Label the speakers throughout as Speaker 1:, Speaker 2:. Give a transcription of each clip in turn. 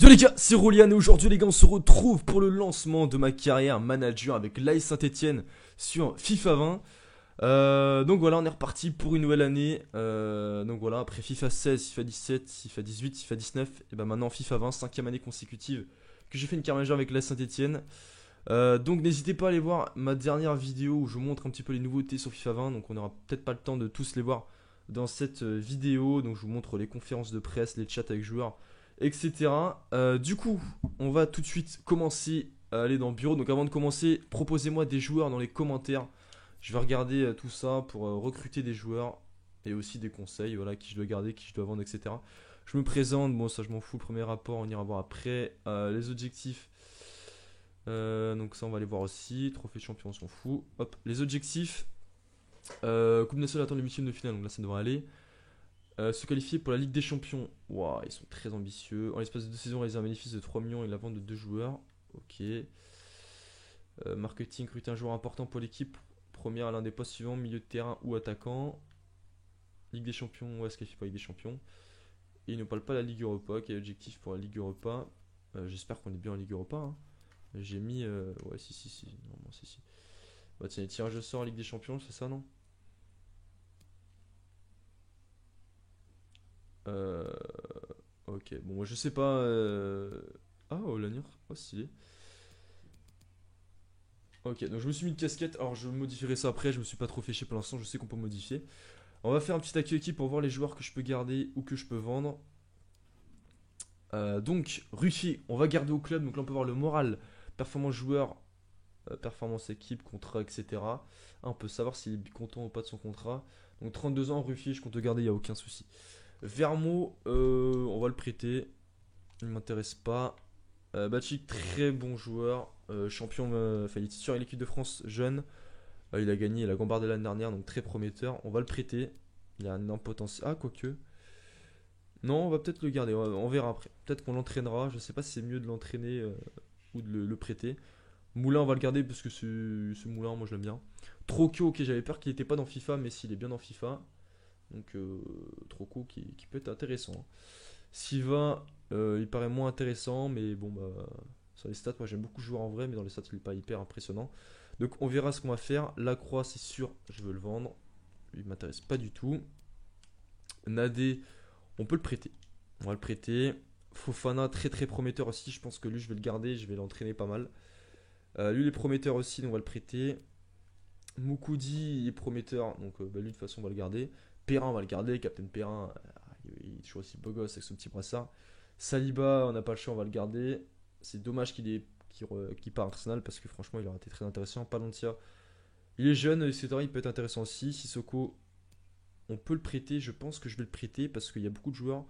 Speaker 1: Yo les gars, c'est Rolian et aujourd'hui les gars on se retrouve pour le lancement de ma carrière manager avec l'AS Saint-Etienne sur FIFA 20. Donc voilà, on est reparti pour une nouvelle année. Donc voilà, après FIFA 16, FIFA 17, FIFA 18, FIFA 19, et ben maintenant FIFA 20, cinquième année consécutive que j'ai fait une carrière manager avec l'AS Saint-Etienne. Donc n'hésitez pas à aller voir ma dernière vidéo où je vous montre un petit peu les nouveautés sur FIFA 20. Donc on n'aura peut-être pas le temps de tous les voir dans cette vidéo. Donc je vous montre les conférences de presse, les chats avec joueurs, etc. Du coup, on va tout de suite commencer à aller dans le bureau. Donc avant de commencer, proposez-moi des joueurs dans les commentaires. Je vais regarder tout ça pour recruter des joueurs et aussi des conseils, voilà, qui je dois garder, qui je dois vendre, etc. Je me présente, bon ça je m'en fous, le premier rapport, on ira voir après. Les objectifs, donc ça on va aller voir aussi. Trophée champion, on s'en fout. Hop, les objectifs. Coupe nationale attend les huitièmes de finale, donc là ça devrait aller. Se qualifier pour la Ligue des Champions. Waouh, ils sont très ambitieux. En l'espace de 2 saisons, réaliser un bénéfice de 3 millions et la vente de 2 joueurs. Ok. Marketing, recruter un joueur important pour l'équipe. Première à l'un des postes suivants, milieu de terrain ou attaquant. Ligue des Champions, ouais, se qualifier pour la Ligue des Champions. Et il ne parle pas de la Ligue Europa. Quel est l'objectif pour la Ligue Europa? J'espère qu'on est bien en Ligue Europa, hein. J'ai mis. Ouais, si. Normalement, si. Bah, tiens, les tirages au sort en Ligue des Champions, c'est ça, non? Euh, Ok, bon, moi je sais pas. Ah, oh, l'annure, oh, stylé. Ok, donc je me suis mis une casquette. Alors je modifierai ça après. Je me suis pas trop fait chier pour l'instant. Je sais qu'on peut modifier. On va faire un petit accueil équipe pour voir les joueurs que je peux garder ou que je peux vendre. Donc, Ruffier, on va garder au club. Donc là, on peut voir le moral, performance joueur, performance équipe, contrat, etc. Ah, on peut savoir s'il est content ou pas de son contrat. Donc 32 ans, Ruffier, je compte le garder, il n'y a aucun souci. Vermo, on va le prêter. Il m'intéresse pas. Bachik, très bon joueur. Champion, enfin, il est sur l'équipe de France jeune. Il a gagné la Gambardella l'année dernière, donc très prometteur. On va le prêter. Il a un énorme potentiel. Ah, quoique. Non, on va peut-être le garder. On verra après. Peut-être qu'on l'entraînera. Je sais pas si c'est mieux de l'entraîner ou de le prêter. Moulin, on va le garder parce que ce Moulin, moi je l'aime bien. Trocchio, ok, j'avais peur qu'il n'était pas dans FIFA, mais s'il est bien dans FIFA. Donc, Trocchio qui peut être intéressant, hein. Siva, il paraît moins intéressant, mais bon, bah, sur les stats, moi j'aime beaucoup jouer en vrai, mais dans les stats, il n'est pas hyper impressionnant. Donc, on verra ce qu'on va faire. La croix, c'est sûr, je veux le vendre. Il m'intéresse pas du tout. Nadé, on peut le prêter. On va le prêter. Fofana, très très prometteur aussi. Je pense que lui, je vais le garder. Je vais l'entraîner pas mal. Lui, il est prometteur aussi, donc on va le prêter. Moukoudi, il est prometteur. Donc, bah, lui, de toute façon, on va le garder. Perrin, on va le garder. Captain Perrin, il est toujours aussi beau gosse avec son petit brassard. Saliba, on n'a pas le choix, on va le garder. C'est dommage qu'il part à Arsenal parce que franchement, il aurait été très intéressant. Palantia, il est jeune, etc. Il peut être intéressant aussi. Sissoko, on peut le prêter. Je pense que je vais le prêter parce qu'il y a beaucoup de joueurs.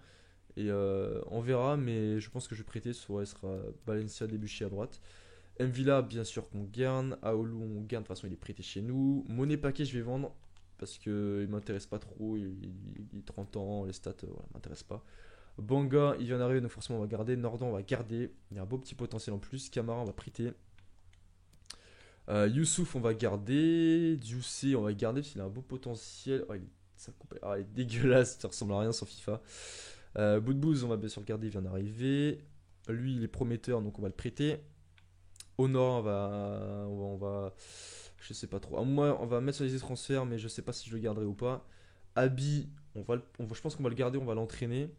Speaker 1: Et on verra, mais je pense que je vais prêter. Soit il sera Valencia, Debuchy à droite. Mvila, bien sûr qu'on garde. Aolu, on garde. De toute façon, il est prêté chez nous. Monnaie paquet, je vais vendre parce qu'il m'intéresse pas trop. Il 30 ans, les stats, voilà, m'intéresse pas. Banga, il vient d'arriver, donc forcément on va garder. Nordan, on va garder. Il y a un beau petit potentiel en plus. Camara, on va prêter. Youssouf, on va garder. Dioussé, on va garder parce qu'il a un beau potentiel. Oh, il est dégueulasse, ça ressemble à rien sur FIFA. Boudbouz, on va bien sûr le garder, il vient d'arriver. Lui, il est prometteur, donc on va le prêter. Honor, je sais pas trop. Moi, on va mettre sur les transferts, mais je sais pas si je le garderai ou pas. Abi, je pense qu'on va le garder, on va l'entraîner.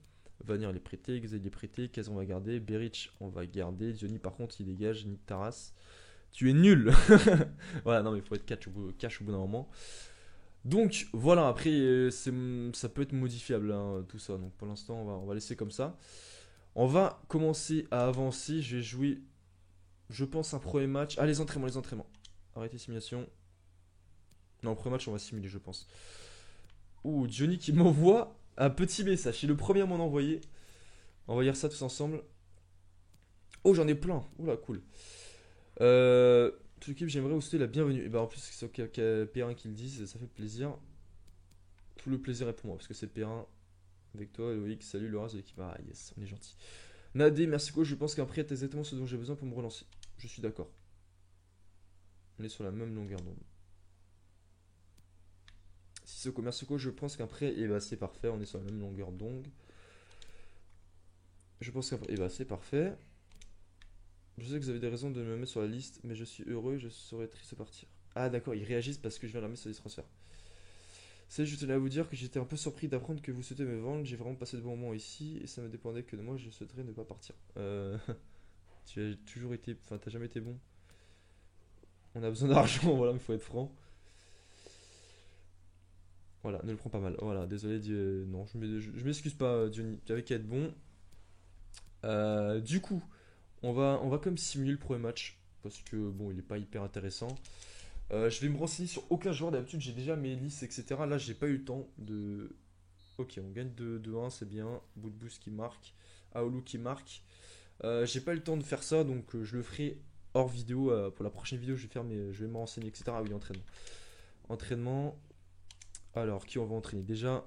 Speaker 1: Vanir, il est prêté. Xavier, il est prêté. Kaz, on va garder. Beric, on va garder. Diony, par contre, il dégage. Nick Taras, tu es nul. Voilà, non, mais il faut être cash au bout d'un moment. Donc, voilà, après, ça peut être modifiable, hein, tout ça. Donc, pour l'instant, on va laisser comme ça. On va commencer à avancer. Je vais jouer, je pense, un premier match. Ah, les entraînements. Arrêtez simulation. Non, le premier match, on va simuler, je pense. Ouh, Johnny qui m'envoie un petit message. C'est le premier à m'en envoyer. On va lire ça tous ensemble. Oh, j'en ai plein. Oula, cool. Toute l'équipe, j'aimerais vous souhaiter la bienvenue. Et bah, en plus, c'est Perrin qui le dit, ça fait plaisir. Tout le plaisir est pour moi, parce que c'est Perrin avec toi, Loïc. Salut le reste de l'équipe. Ah, yes, on est gentil. Nadé, merci quoi. Je pense qu'un prêt est exactement ce dont j'ai besoin pour me relancer. Je suis d'accord. On est sur la même longueur d'onde. Sissoko, merci quoi. Je pense qu'un prêt, et bah, c'est parfait. On est sur la même longueur d'onde. Je pense qu'après. Et bah, c'est parfait. Je sais que vous avez des raisons de me mettre sur la liste, mais je suis heureux, je serais triste de partir. Ah, d'accord, ils réagissent parce que je viens de la mettre sur les transferts. C'est, je tenais à vous dire que j'étais un peu surpris d'apprendre que vous souhaitez me vendre. J'ai vraiment passé de bons moments ici et ça me dépendait que de moi, je souhaiterais ne pas partir. Tu as toujours été. Enfin, t'as jamais été bon. On a besoin d'argent, voilà, mais faut être franc. Voilà, ne le prends pas mal. Voilà, désolé, non, je m'excuse pas, Johnny. T'avais qu'à être bon. Du coup, on va comme simuler le premier match. Parce que, bon, il est pas hyper intéressant. Je vais me renseigner sur aucun joueur. D'habitude, j'ai déjà mes listes, etc. Là, j'ai pas eu le temps de. Ok, on gagne 2-1, c'est bien. Boudbous qui marque. Aoulou qui marque. J'ai pas eu le temps de faire ça, donc je le ferai hors vidéo. Pour la prochaine vidéo, je vais me renseigner, etc. Ah oui, entraînement. Entraînement. Alors, qui on va entraîner? Déjà,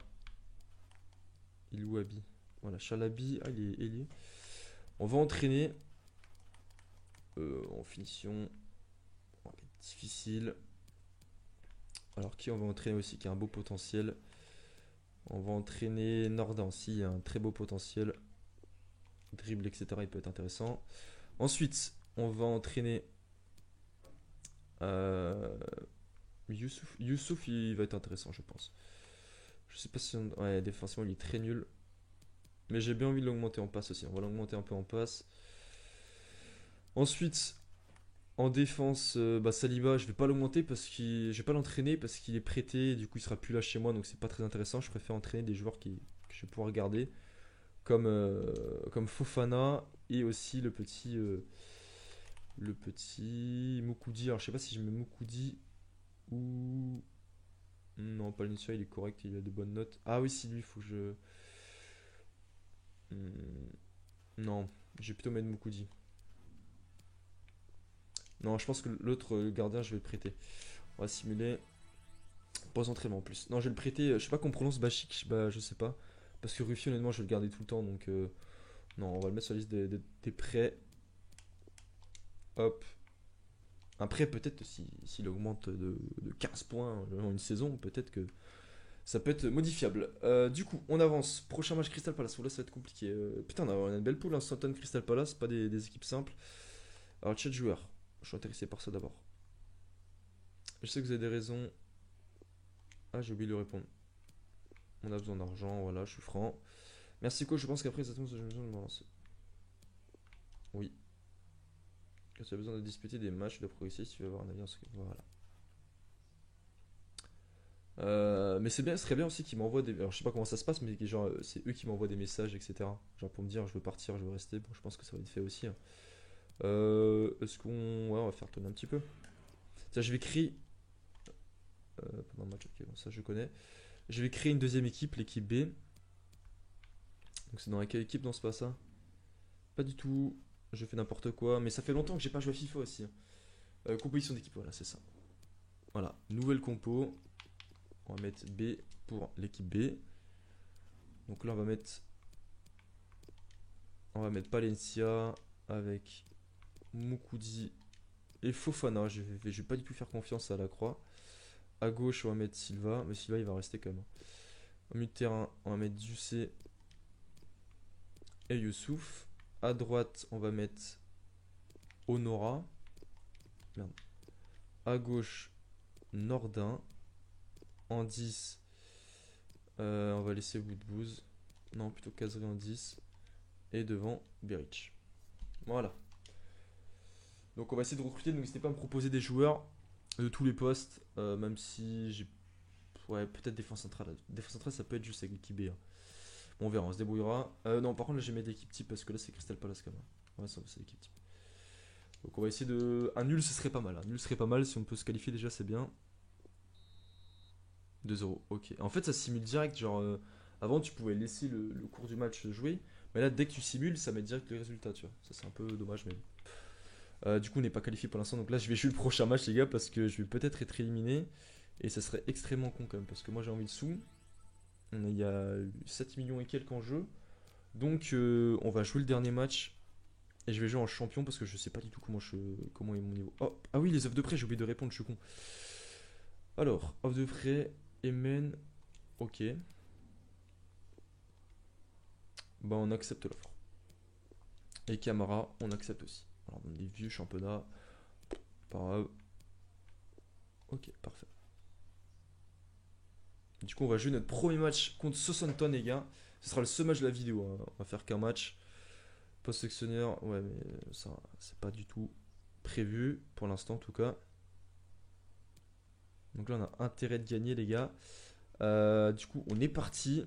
Speaker 1: Ilouabi. Voilà, Chalabi. Ah, il est ailier. On va entraîner en finition. On va mettre difficile. Alors, qui on va entraîner aussi qui a un beau potentiel? On va entraîner Nordin aussi, il a un très beau potentiel. Dribble, etc. Il peut être intéressant. Ensuite, on va entraîner euh, Youssouf. Youssouf, il va être intéressant, je pense. Je sais pas si ouais, défensivement, il est très nul. Mais j'ai bien envie de l'augmenter en passe aussi. On va l'augmenter un peu en passe. Ensuite, en défense, bah, Saliba, je vais pas l'augmenter parce je vais pas l'entraîner parce qu'il est prêté. Du coup, il sera plus là chez moi, donc c'est pas très intéressant. Je préfère entraîner des joueurs que je vais pouvoir garder, comme Fofana et aussi le petit Moukoudi. Alors, je sais pas si je mets Moukoudi ou non, pas il est correct, il a de bonnes notes. Ah oui, si lui, il faut que je. Hmm, non, je vais plutôt mettre Moukoudi. Non, je pense que l'autre gardien, je vais le prêter. On va simuler. Pas entraînement en plus. Non, je vais le prêter. Je sais pas qu'on prononce Bachik, bah, je sais pas. Parce que Rufy, honnêtement, je vais le garder tout le temps. Donc, non, on va le mettre sur la liste des prêts. Hop. Après, peut-être s'il augmente de 15 points en une saison, peut-être que ça peut être modifiable. Du coup, on avance. Prochain match Crystal Palace. Oh, là, ça va être compliqué. Putain, on a une belle poule, hein. Southampton Crystal Palace, pas des équipes simples. Alors, chat joueur. Je suis intéressé par ça d'abord. Je sais que vous avez des raisons. Ah, j'ai oublié de lui répondre. On a besoin d'argent, voilà, je suis franc. Merci coach, je pense qu'après ça tombe, j'ai besoin de me lancer. Oui. Quand tu as besoin de disputer des matchs, de progresser si tu veux avoir un avis en ce voilà. Mais c'est bien, ce serait bien aussi qu'ils m'envoient des. Alors je sais pas comment ça se passe, mais genre c'est eux qui m'envoient des messages, etc. Genre pour me dire je veux partir, je veux rester. Bon, je pense que ça va être fait aussi, hein. Est-ce qu'on. Ouais, on va faire tourner un petit peu. Tiens, je vais créer. Pendant le match, ok, bon, ça je connais. Je vais créer une deuxième équipe, l'équipe B. Donc c'est dans laquelle équipe dans ce pas ça? Pas du tout. Je fais n'importe quoi, mais ça fait longtemps que j'ai pas joué à FIFA aussi, hein. Composition d'équipe, voilà, c'est ça. Voilà, nouvelle compo. On va mettre B pour l'équipe B. Donc là, on va mettre Palencia avec Moukoudi et Fofana. Je vais pas du tout faire confiance à la croix. À gauche, on va mettre Silva, mais Silva, il va rester quand même. Au milieu de terrain, on va mettre Jussé et Youssouf. À droite, on va mettre Honora. Merde. À gauche, Nordin. En 10, on va laisser Woodbouz. Non, plutôt Kazri en 10. Et devant, Beric. Voilà. Donc on va essayer de recruter. Donc n'hésitez pas à me proposer des joueurs de tous les postes. Même si j'ai. Ouais, peut-être défense centrale. Défense centrale, ça peut être juste avec l'équipe B, hein. Bon, on verra, on se débrouillera. Non, par contre, là, je vais mettre l'équipe type parce que là, c'est Crystal Palace quand même. Ouais, ça, c'est l'équipe type. Donc on va essayer de. Un nul, ce serait pas mal. Un nul serait pas mal. Si on peut se qualifier déjà, c'est bien. 2-0, ok. En fait, ça simule direct. Genre, avant, tu pouvais laisser le cours du match jouer. Mais là, dès que tu simules, ça met direct les résultats, tu vois. Ça, c'est un peu dommage, mais bon. Du coup, on n'est pas qualifié pour l'instant. Donc là, je vais jouer le prochain match, les gars, parce que je vais peut-être être éliminé. Et ça serait extrêmement con quand même. Parce que moi, j'ai envie de sous. Il y a 7 millions et quelques en jeu. Donc, on va jouer le dernier match. Et je vais jouer en champion parce que je sais pas du tout comment est mon niveau. Oh, ah oui, les offres de prêt, j'ai oublié de répondre, je suis con. Alors, offre de prêt, Emen. Ok. Bah, on accepte l'offre. Et Camara, on accepte aussi. Alors, dans les vieux championnats, pas grave. Ok, parfait. Du coup, on va jouer notre premier match contre Southampton, les gars. Ce sera le seul match de la vidéo, hein. On va faire qu'un match. Post-sectionnaire, ouais, mais ça, c'est pas du tout prévu, pour l'instant en tout cas. Donc là, on a intérêt de gagner, les gars. Du coup, on est parti.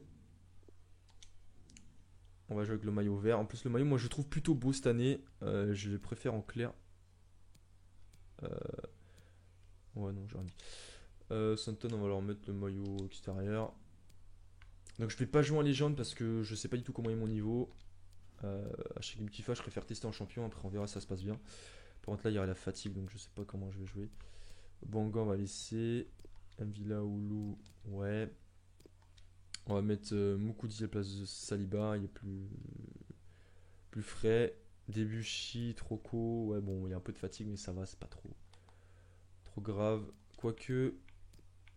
Speaker 1: On va jouer avec le maillot vert. En plus, le maillot, moi, je le trouve plutôt beau cette année. Je le préfère en clair. Ouais, non, j'ai rien dit. Southampton, on va leur mettre le maillot extérieur. Donc, je vais pas jouer en légende parce que je sais pas du tout comment est mon niveau. À chaque game FIFA, je préfère tester en champion. Après, on verra si ça se passe bien. Par contre, là, il y aurait la fatigue, donc je sais pas comment je vais jouer. Banga, on va laisser. Mvila, Oulu, ouais. On va mettre Moukoudi à la place de Saliba. Il est plus frais. Debuchy, Troco. Ouais, bon, il y a un peu de fatigue, mais ça va, c'est pas trop grave. Quoique,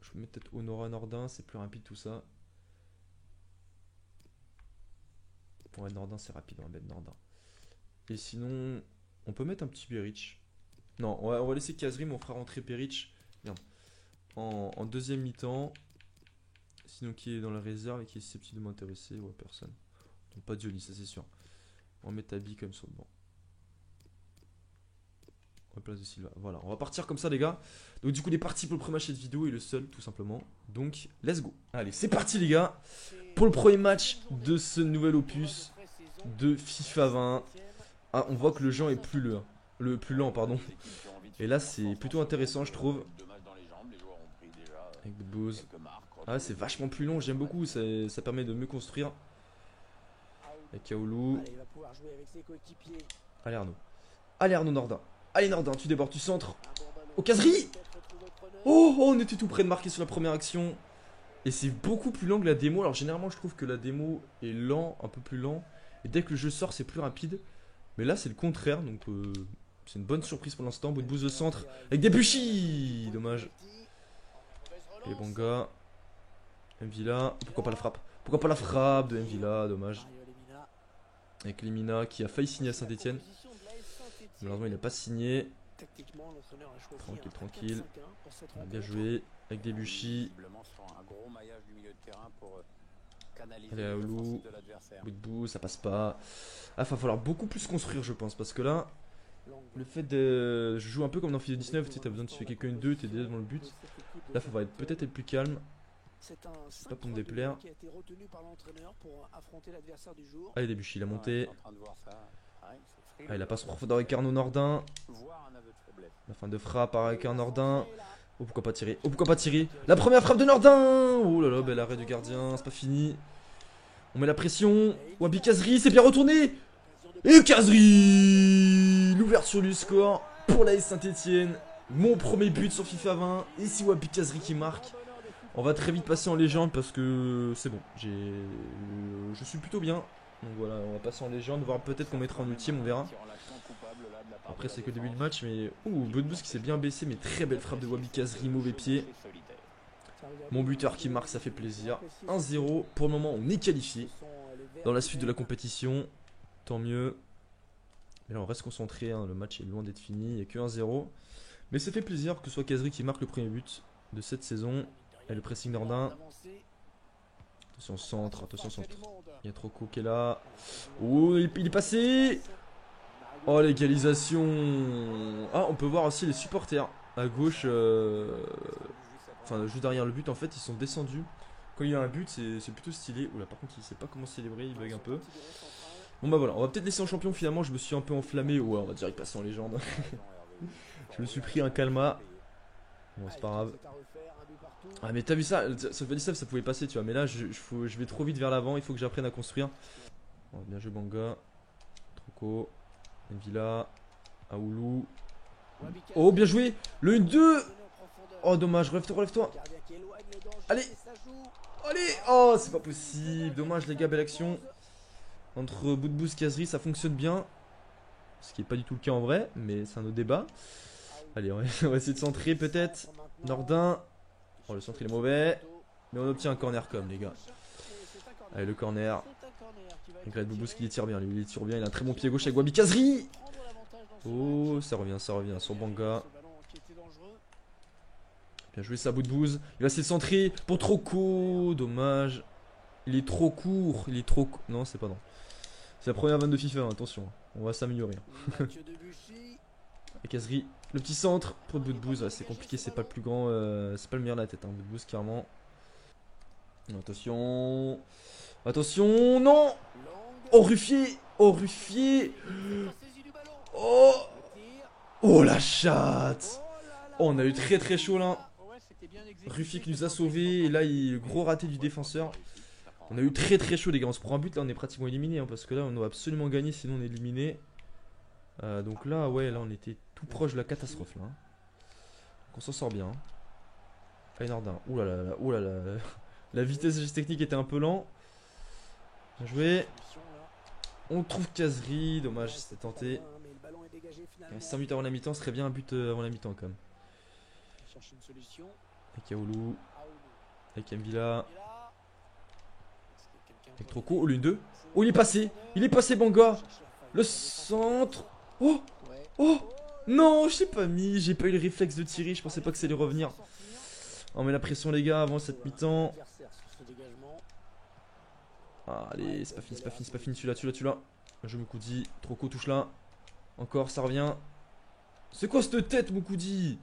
Speaker 1: je vais mettre peut-être Honora Nordin, c'est plus rapide tout ça. Ouais, Nordin, c'est rapide, on va mettre Nordin. Et sinon, on peut mettre un petit Beric. Non, on va laisser Kazrim, on fera rentrer Beric. Merde. En deuxième mi-temps. Sinon, qui est dans la réserve et qui est susceptible de m'intéresser? Ouais, personne. Donc, pas Dioli, ça c'est sûr. On va mettre Abi comme sur le banc. À la place de Silva. Voilà, on va partir comme ça, les gars. Donc, du coup, on est parti pour le premier match de cette vidéo et le seul, tout simplement. Donc, let's go. Allez, c'est parti, les gars. Pour le premier match de ce nouvel opus de FIFA 20. Ah, on voit que le jeu est le plus lent, pardon. Et là, c'est plutôt intéressant, je trouve. Avec Bose. Ah, c'est vachement plus long, j'aime beaucoup. Ça permet de mieux construire. Avec Kaoulou. Allez, Arnaud. Allez, Arnaud Nordin. Allez, Nordin, tu débordes, tu centres. Au caserie. Oh, on était tout près de marquer sur la première action. Et c'est beaucoup plus lent que la démo. Alors, généralement, je trouve que la démo est lent, un peu plus lent. Et dès que le jeu sort, c'est plus rapide. Mais là, c'est le contraire. Donc, c'est une bonne surprise pour l'instant. Bout de bouse de centre. Avec Debuchy. Dommage. Et Banga. Mvila. Pourquoi pas la frappe? Pourquoi pas la frappe de Mvila? Dommage. Avec Limina qui a failli signer à Saint-Etienne. Malheureusement, il n'a pas signé. Tranquille, tranquille. On a bien joué. Avec Debuchy. Allez, Aoulou. Bout de bout, ça passe pas. Ah, va falloir beaucoup plus construire, je pense. Parce que là, le fait de. Je joue un peu comme dans FIFA 19. Tu sais, t'as besoin de tuer quelqu'un deux, t'es déjà devant le but. Là, faut peut-être être plus calme. Pas pour me déplaire. Allez, Debuchy, il a monté. Ah, il a pas son profondeur avec Arnaud Nordin. La fin de frappe avec un Nordin. Oh, pourquoi pas tirer? Oh, pourquoi pas tirer? La première frappe de Nordin! Oh là là, bel arrêt du gardien, c'est pas fini. On met la pression. Wabi Kazri, c'est bien retourné! Et Kazri! L'ouverture du score pour l'AS Saint-Etienne. Mon premier but sur FIFA 20. Et si Wabi Kazri qui marque. On va très vite passer en légende parce que c'est bon. Je suis plutôt bien. Donc voilà, on va passer en légende, voir peut-être qu'on mettra en ultime, on verra. Après c'est que le début du match, mais... Ouh, Budbus qui s'est bien baissé, mais très belle frappe de Wabi Kazri, mauvais pied. Mon buteur qui marque, ça fait plaisir. 1-0, pour le moment on est qualifié. Dans la suite de la compétition, tant mieux. Mais là on reste concentré, hein. Le match est loin d'être fini, il n'y a que 1-0. Mais ça fait plaisir que ce soit Kazri qui marque le premier but de cette saison. Et le pressing Nordin. Attention centre, attention centre. Il y a Troco qui est là. Oh, il est passé. Oh, l'égalisation. Ah, on peut voir aussi les supporters à gauche. Enfin, juste derrière le but, en fait, ils sont descendus. Quand il y a un but, c'est plutôt stylé. Oula, par contre, il sait pas comment célébrer, il bug un peu. Bon, bah voilà, on va peut-être laisser en champion. Finalement, je me suis un peu enflammé. Ouais, on va direct passer en légende. Je me suis pris un calma. Bon, c'est pas grave. Ah, mais t'as vu ça? Ça fait ça pouvait passer, tu vois. Mais là, je vais trop vite vers l'avant. Il faut que j'apprenne à construire. Oh, bien joué, Banga. Troco. Mvila. Aoulou. Oh, bien joué. Le 1-2. Oh, dommage. Relève-toi, relève-toi. Allez. Allez. Oh, c'est pas possible. Dommage, les gars. Belle action. Entre Budbus et Kazri, ça fonctionne bien. Ce qui est pas du tout le cas en vrai. Mais c'est un autre débat. Allez, on va essayer de centrer peut-être. Nordin. Oh, le centre il est mauvais. Mais on obtient un corner comme les gars. Allez, le corner. Donc là, Boubous qui les tire bien, lui, il les tire bien, il a un très bon pied gauche avec Wabi Kazri. Oh, ça revient sur Banga. Bien joué ça, Boubous. Il va essayer de centrer pour Troco. Dommage. Il est trop court, Non, c'est pas non. C'est la première vanne de FIFA, hein, attention. On va s'améliorer. Et Kazri, le petit centre pour Boubous. Ouais, c'est compliqué, c'est pas le plus grand. C'est pas le meilleur de la tête, hein, Boubous, clairement. Attention. Attention, non. Oh, Ruffier. Oh, Ruffier. Oh. Oh, la chatte. Oh, on a eu très très chaud là. Ruffier qui nous a sauvés. Et là, il gros raté du défenseur. On a eu très très chaud les gars. On se prend un but là, on est pratiquement éliminé. Hein, parce que là, on doit absolument gagner sinon on est éliminé. Donc là, ouais, là on était tout proche de la catastrophe là. Donc on s'en sort bien. Nordin. Ouh là là, ouh là là. La vitesse de geste technique était un peu lent. Bien joué. On trouve Kazri. Dommage, c'était tenté. 5 minutes avant la mi-temps, ce serait bien un but avant la mi-temps quand même. Avec Yaoulou. Avec Mvila. Avec Troco. Oh, l'une deux. Oh, il est passé. Il est passé, Banga. Le centre. Oh. Oh. Non, je l'ai pas mis. J'ai pas eu le réflexe de tirer. Je pensais pas que ça allait revenir. On met la pression, les gars, avant cette mi-temps. Ah, allez, c'est pas fini, c'est pas fini, c'est pas fini. Celui-là. Je Moukoudi. Troco touche là. Encore, ça revient. C'est quoi cette tête, Moukoudi?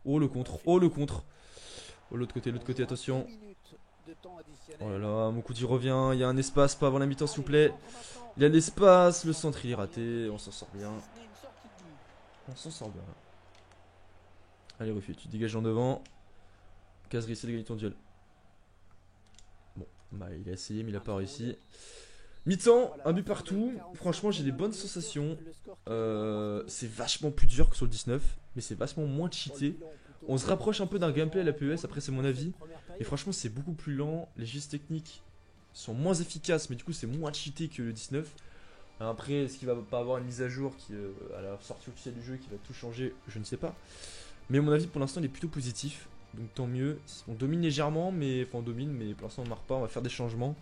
Speaker 1: Oh, le contre. Oh, le contre. Oh, l'autre côté, attention. Oh là là, Moukoudi revient. Il y a un espace, pas avant la mi-temps, s'il vous plaît. Il y a de l'espace. Le centre, il est raté. On s'en sort bien. On s'en sort bien. Allez, Ruffier, tu te dégages en devant. Kazri, essaie de gagner ton duel. Bon, bah, il a essayé, mais il a pas réussi. Mi-temps, un but partout. Franchement, j'ai des bonnes sensations. C'est vachement plus dur que sur le 19, mais c'est vachement moins cheaté. On se rapproche un peu d'un gameplay à la PES, après c'est mon avis. Et franchement, c'est beaucoup plus lent. Les gestes techniques sont moins efficaces, mais du coup, c'est moins cheaté que le 19. Après, est-ce qu'il va pas avoir une mise à jour qui, à la sortie officielle du jeu qui va tout changer? Je ne sais pas. Mais à mon avis, pour l'instant, il est plutôt positif. Donc tant mieux. On domine légèrement, mais enfin on domine, mais pour l'instant on ne marque pas. On va faire des changements.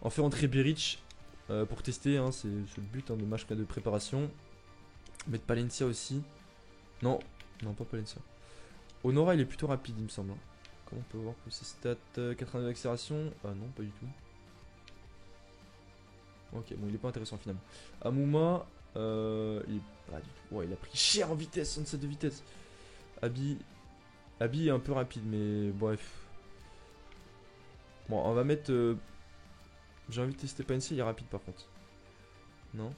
Speaker 1: On fait entrer Beric pour tester. Hein, c'est le but de match de préparation. Mettre Palencia aussi. Non, non pas Palencia. Honora il est plutôt rapide il me semble. Comment on peut voir que ses stats 82 d'accélération? Ah non, pas du tout. Ok, bon il est pas intéressant finalement. Amouma, il est pas du tout. Ouais, il a pris cher en vitesse, 67 de vitesse. Abi est un peu rapide, mais bref. Bon, on va mettre. J'ai envie de tester Palencia, il est rapide par contre. Non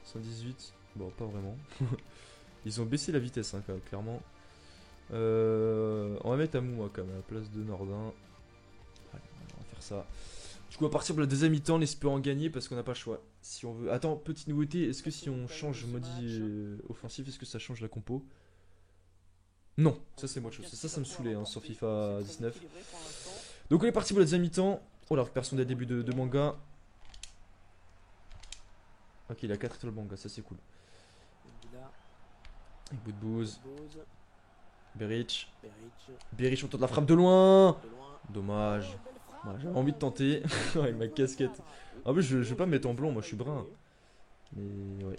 Speaker 1: 118. Bon, pas vraiment. Ils ont baissé la vitesse, hein, clairement. On va mettre Amouma quand même à la place de Nordin. Allez, on va faire ça. Du coup, à partir de la deuxième mi-temps, on espère en gagner parce qu'on n'a pas le choix. Si on veut. Attends, petite nouveauté. Est-ce que si on change modi offensif, est-ce que ça change la compo? Non, ça c'est moi chose. Ça me saoulait hein, sur FIFA 19. Donc on est parti pour la deuxième mi-temps. Oh la récupération dès le début de Banga. Ok, il a 4 étoiles Banga, ça c'est cool. Boudbouz. Beric. Beric, on tente la frappe de loin. Dommage. Ouais, j'avais envie de tenter avec ma casquette. En plus, je vais pas me mettre en blanc, moi je suis brun. Mais ouais,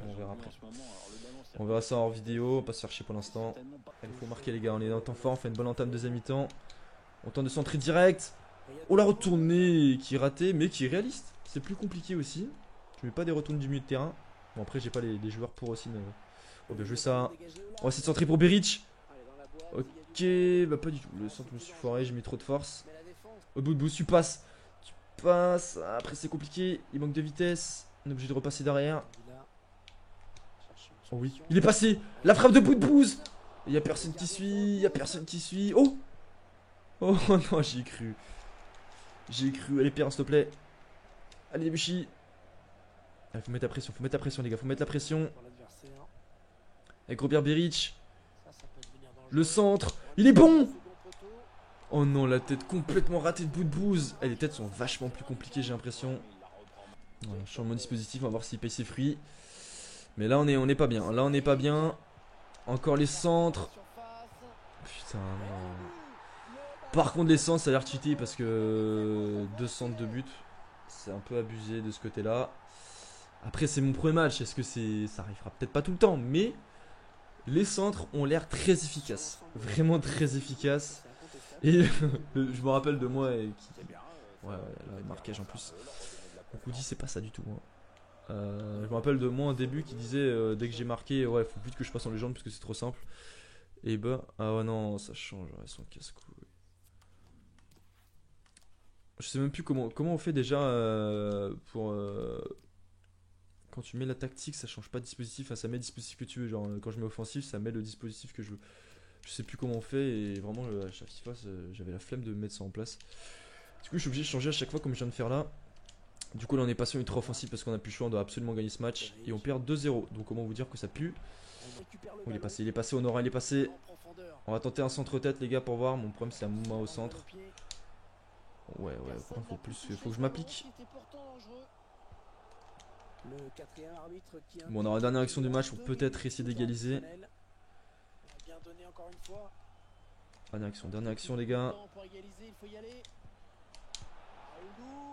Speaker 1: on verra après. On verra ça en vidéo, on va pas se faire chier pour l'instant. Il faut marquer les gars, on est dans le temps fort, on fait une bonne entame deuxième mi-temps. On tente de centrer direct. Oh la retournée qui est ratée mais qui est réaliste. C'est plus compliqué aussi. Je mets pas des retournes du milieu de terrain. Bon après j'ai pas les joueurs pour aussi. Mais... Oh bien joué ça. On va essayer de centrer pour Beric. Ok, bah pas du tout. Le centre me suis foiré, j'ai mis trop de force. Au bout de bout, tu passes. Tu passes. Après c'est compliqué, il manque de vitesse. On est obligé de repasser derrière. Oh oui, il est passé. La frappe de Boudbouz. Il y a personne qui suit, Oh. Oh non, j'y ai cru. Allez Pierre, s'il te plaît. Allez Debuchy. Allez, faut mettre la pression les gars, faut mettre la pression. Avec Robert Beric. Le centre, il est bon. Oh non, la tête complètement ratée de Boudbouz. Les têtes sont vachement plus compliquées, j'ai l'impression. Voilà, changement de dispositif, on va voir s'il paye ses fruits. Mais là on est pas bien. Là on est pas bien. Encore les centres. Putain. Non. Par contre les centres ça a l'air cheaté parce que 2 centres de but. C'est un peu abusé de ce côté-là. Après, c'est mon premier match. Est-ce que ça arrivera peut-être pas tout le temps, mais les centres ont l'air très efficaces. Vraiment très efficaces. Et je me rappelle de moi Ouais, là, le marquage en plus. Donc, dit c'est pas ça du tout. Hein. Je me rappelle de moi au début qui disait dès que j'ai marqué, ouais, faut vite que je passe en légende parce que c'est trop simple. Et bah, ah ouais, non, ça change. Ouais, son casse-couille. Je sais même plus comment on fait déjà pour. Quand tu mets la tactique, ça change pas de dispositif. Enfin, ça met le dispositif que tu veux. Genre, quand je mets offensif, ça met le dispositif que je veux. Je sais plus comment on fait. Et vraiment, à chaque FIFA, j'avais la flemme de mettre ça en place. Du coup, je suis obligé de changer à chaque fois comme je viens de faire là. Du coup, là, on est passé en ultra offensif parce qu'on a plus le choix. On doit absolument gagner ce match. Et on perd 2-0. Donc, comment vous dire que ça pue. Oh, il est passé. Honora, il est passé. On va tenter un centre-tête, les gars, pour voir. Mon problème, c'est un Mouma au centre. Ouais, faut que je m'applique. Bon, on aura la dernière action du match pour peut-être essayer d'égaliser. Dernière action, les gars.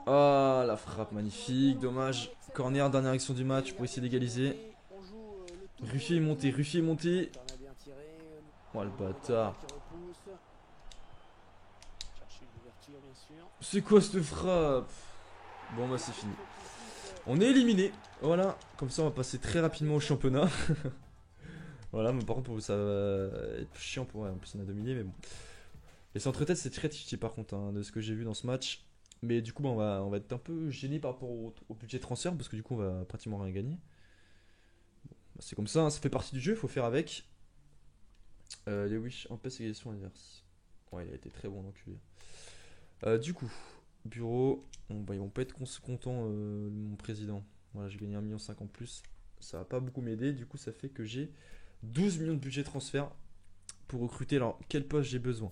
Speaker 1: Ah, la frappe magnifique, dommage. Corner, dernière action du match pour essayer d'égaliser. Ruffier est monté. Oh le bâtard. C'est quoi cette frappe? Bon bah c'est fini. On est éliminé. Voilà, comme ça on va passer très rapidement au championnat. Voilà, mais par contre ça va être chiant pour... Ouais, en plus on a dominé mais bon. Les centre-têtes c'est très triché par contre hein, de ce que j'ai vu dans ce match. Mais du coup bah, on va être un peu gêné par rapport au budget transfert parce que du coup on va pratiquement rien gagner. Bah, c'est comme ça, hein, ça fait partie du jeu, il faut faire avec. Les Wish en passe égalisation adverse. Ouais, il a été très bon l'enculé. Du coup, bureau, bah, ils vont pas être contents, mon président. Voilà, j'ai gagné 1,5 million en plus. Ça va pas beaucoup m'aider. Du coup, ça fait que j'ai 12 millions de budget transfert pour recruter. Alors, quel poste j'ai besoin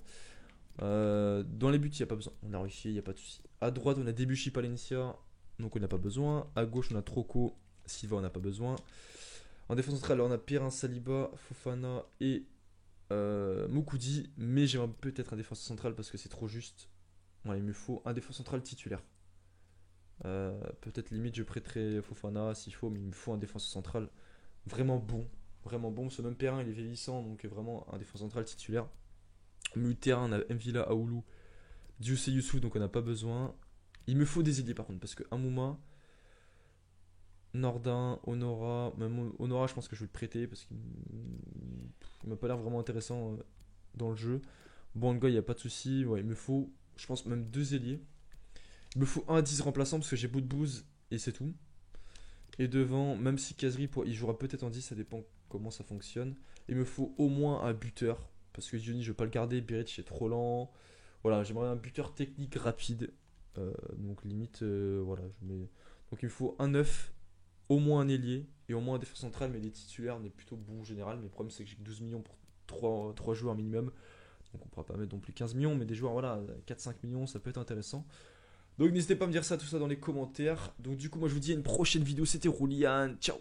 Speaker 1: dans les buts, il n'y a pas besoin. On a réussi, il n'y a pas de souci. À droite, on a Debuchy Palencia. Donc, on n'a pas besoin. À gauche, on a Troco. Silva, on n'a pas besoin. En défense centrale, on a Perrin, Saliba, Fofana et Moukoudi. Mais j'aimerais peut-être un défenseur central parce que c'est trop juste. Ouais, il me faut un défenseur central titulaire. Peut-être limite je prêterai Fofana s'il faut, mais il me faut un défenseur central vraiment bon. Vraiment bon. Ce même Perrin il est vieillissant, donc vraiment un défenseur central titulaire. Milieu de terrain, on a Mvila, Aoulou, Diouf et Youssouf, donc on n'a pas besoin. Il me faut des ailiers par contre, parce que Amouma, Nordin, Honora, même Honora je pense que je vais le prêter parce qu'il m'a pas l'air vraiment intéressant dans le jeu. Bonga, il n'y a pas de souci. Ouais, il me faut, je pense, même 2 ailiers. Il me faut un 10 remplaçant parce que j'ai Boudbouz et c'est tout. Et devant, même si Kazri, il jouera peut-être en 10, ça dépend comment ça fonctionne. Il me faut au moins un buteur. Parce que Johnny, je ne veux pas le garder. Beric est trop lent. Voilà, j'aimerais un buteur technique rapide. Donc limite, voilà. Donc il me faut un 9, au moins un ailier et au moins un défenseur central. Mais les titulaires, on est plutôt bon en général. Mais le problème, c'est que j'ai que 12 millions pour 3 joueurs minimum. Donc on ne pourra pas mettre non plus 15 millions. Mais des joueurs, voilà, 4-5 millions, ça peut être intéressant. Donc n'hésitez pas à me dire ça, tout ça dans les commentaires. Donc du coup, moi je vous dis à une prochaine vidéo. C'était Roulian. Ciao.